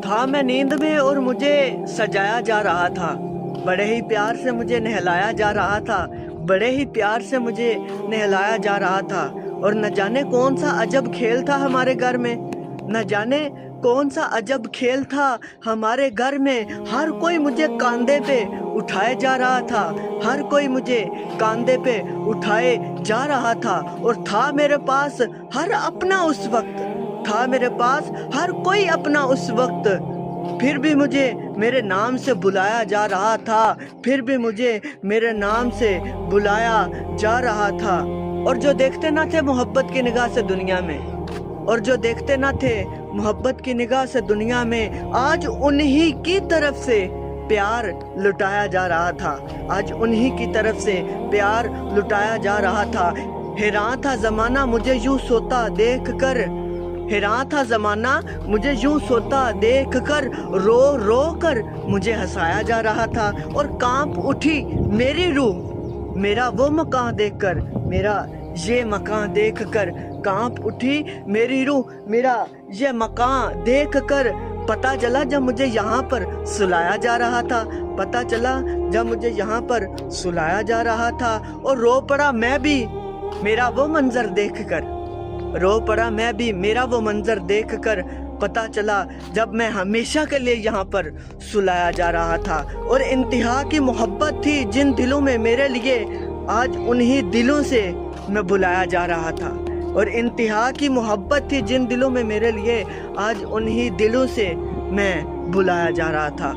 تھا میں نیند میں اور مجھے سجایا جا رہا تھا، بڑے ہی پیار سے مجھے نہلایا جا رہا تھا، بڑے ہی پیار سے مجھے نہلایا جا رہا تھا۔ اور نہ جانے کون سا عجب کھیل تھا ہمارے گھر میں، نہ جانے کون سا عجب کھیل تھا ہمارے گھر میں۔ ہر کوئی مجھے کاندھے پہ اٹھائے جا رہا تھا، ہر کوئی مجھے کاندھے پہ اٹھائے جا رہا تھا، اور تھا میرے پاس ہر اپنا اس وقت، تھا میرے پاس ہر کوئی اپنا اس وقت۔ پھر بھی مجھے میرے نام سے بلایا جا رہا تھا، پھر بھی مجھے میرے نام سے بلایا جا رہا تھا۔ اور جو دیکھتے نہ تھے محبت کی نگاہ سے دنیا میں، اور جو دیکھتے نہ تھے محبت کی نگاہ سے دنیا میں، آج انہی کی طرف سے پیار لٹایا جا رہا تھا، آج انہی کی طرف سے پیار لٹایا جا رہا تھا۔ حیران تھا زمانہ مجھے یوں سوتا دیکھ کر، حیران تھا زمانہ مجھے یوں سوتا دیکھ کر، رو رو کر مجھے ہنسایا جا رہا تھا۔ اور کانپ اٹھی میری روح میرا وہ مکان دیکھ کر، میرا یہ مکان دیکھ کر، کانپ اٹھی میری روح میرا یہ مکان دیکھ کر۔ پتہ چلا جب مجھے یہاں پر سلایا جا رہا تھا، پتہ چلا جب مجھے یہاں پر سلایا جا رہا تھا، اور رو پڑا میں بھی میرا وہ منظر دیکھ کر، رو پڑا میں بھی میرا وہ منظر دیکھ کر۔ پتہ چلا جب میں ہمیشہ کے لیے یہاں پر سلایا جا رہا تھا، اور انتہا کی محبت تھی جن دلوں میں میرے لیے، آج انہی دلوں سے میں بلایا جا رہا تھا، اور انتہا کی محبت تھی جن دلوں میں میرے لیے، آج انہی دلوں سے میں بلایا جا رہا تھا۔